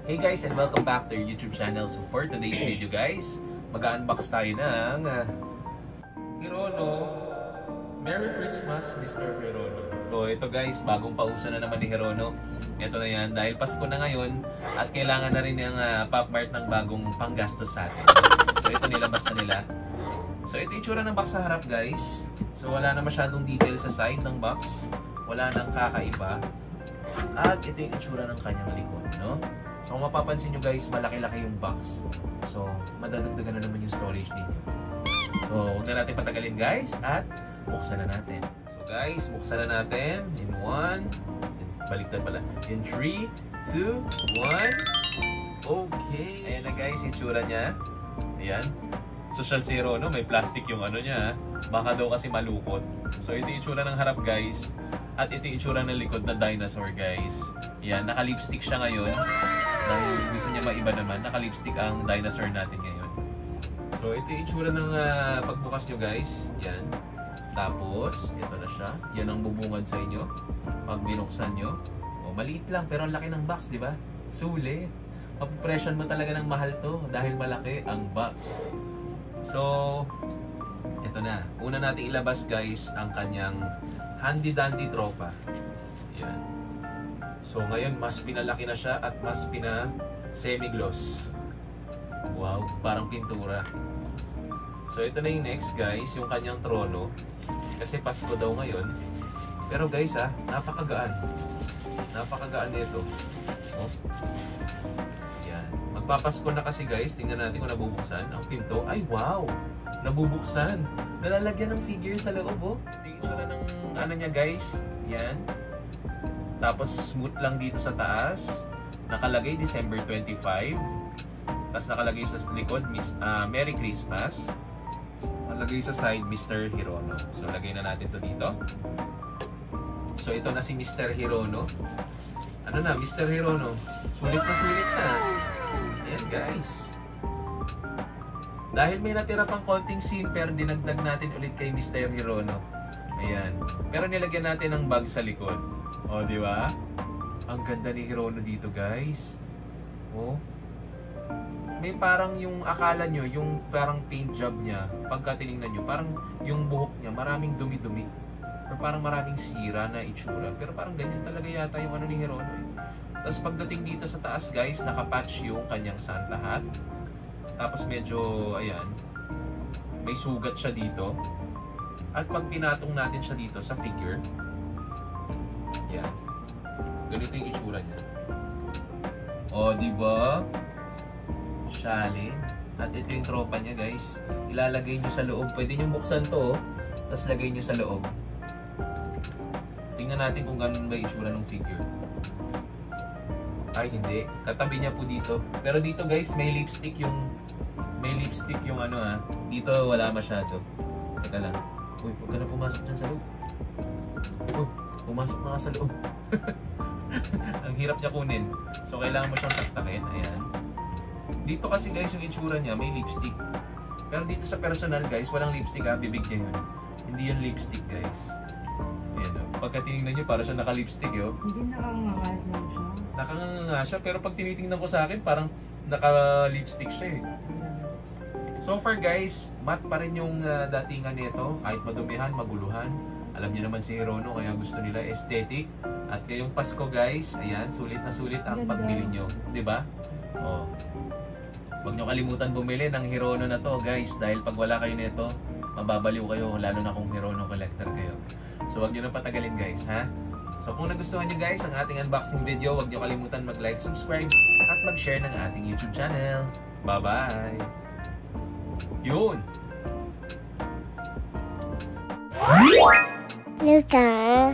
Hey guys, and welcome back to your YouTube channel. So for today's video guys, mag-unbox tayo ng Hirono. Merry Christmas, Mr. Hirono. So ito guys, bagong pauso na naman ni Hirono. Ito na yan, dahil Pasko na ngayon at kailangan na rin yung Pop Mart ng bagong panggastos sa atin. So ito nilabas na nila. So ito yung itsura ng box sa harap guys. So wala na masyadong detail sa side ng box. Wala nang kakaiba. At ito yung itsura ng kanyang likod, no? So kung mapapansin nyo guys, malaki-laki yung box. So madadagdagan na naman yung storage ninyo. So huwag na natin patagalin guys at buksan na natin. So guys, buksan na natin in 1, baliktad pala, in 3, 2, 1. Okay, ayan na guys, yung itsura niya. Ayan. Social Zero, no? May plastic yung ano niya. Baka daw kasi malukot. So ito yung itsura ng harap guys. At ito yung itsura ng likod na dinosaur guys. Yan, naka-lipstick siya ngayon. Dahil gusto niya maiba naman, naka-lipstick ang dinosaur natin ngayon. So ito yung itsura ng pagbukas nyo guys. Yan. Tapos, ito na siya. Yan ang bubungad sa inyo. Pag binuksan nyo. O, maliit lang pero ang laki ng box, di ba? Sulit. Mapupresyon mo talaga ng mahal to dahil malaki ang box. So, ito na. Una natin ilabas guys ang kanyang handy dandy tropa. Yan. So ngayon mas pinalaki na siya at mas semi-gloss. Wow, parang pintura. So ito na yung next guys, yung kanyang trono. Kasi Pasko daw ngayon. Pero guys napakagaan. Napakagaan nito. Oh. Yan. Magpapasko na kasi guys, tingnan natin kung nabubuksan ang pinto. Ay wow! Nabubuksan. Nalalagyan ng figure sa loob, oh. Yung itsura ng ano niya, guys. Yan. Tapos smooth lang dito sa taas. Nakalagay December 25. Tapos nakalagay sa likod, Merry Christmas. Nakalagay sa side, Mr. Hirono. So lagay na natin to dito. So ito na si Mr. Hirono. Ano na, Mr. Hirono? Sulit na sulit na. Ayan, guys. Dahil may natira pang konting zipper, dinagdag natin ulit kay Mr. Hirono. Ayan. Pero nilagyan natin ng bag sa likod. O, di ba? Ang ganda ni Hirono dito, guys. O. May parang yung akala nyo, yung parang paint job niya, pagka tinignan nyo, parang yung buhok niya, maraming dumi-dumi. Or parang maraming sira na itsura. Pero parang ganyan talaga yata yung ano ni Hirono eh. Tapos pagdating dito sa taas, guys, nakapatch yung kanyang Santa hat. Tapos medyo, ayan, may sugat siya dito. At pag pinatong natin siya dito sa figure, ayan, ganito yung itsura niya. O, diba? Shalin. At ito yung tropa niya, guys. Ilalagay nyo sa loob. Pwede nyo buksan to, tapos lagay nyo sa loob. Tingnan natin kung ganun ba yung itsura ng figure. Ay, hindi. Katabi niya po dito. Pero dito, guys, may lipstick yung ano Dito wala masyado. Teka lang. Uy, huwag ka na pumasok dyan sa loob. Uy, pumasok na ka sa loob. Ang hirap niya kunin. So, kailangan mo siyang taktakin. Ayan. Dito kasi guys, yung itsura niya, may lipstick. Pero dito sa personal guys, walang lipstick bibig niya yun. Hindi yung lipstick guys. Ayan Pagka tinignan niyo, para siya naka-lipstick Hindi nakanganga siya. Nakanganga siya, pero pag tinitingnan ko sa akin, parang naka-lipstick siya eh. So far guys, matte pa rin yung datingan nito. Kahit madumihan, maguluhan. Alam niyo naman si Hirono, kaya gusto nila aesthetic. At ngayong Pasko guys, ayan, sulit na sulit ang pagbili nyo. Diba? Oh. Huwag nyo kalimutan bumili ng Hirono na to guys. Dahil pag wala kayo nito, mababaliw kayo. Lalo na kung Hirono collector kayo. So huwag nyo nang patagalin guys, ha? So kung nagustuhan nyo guys ang ating unboxing video, huwag nyo kalimutan mag-like, subscribe, at mag-share ng ating YouTube channel. Bye-bye! Yun! Luta.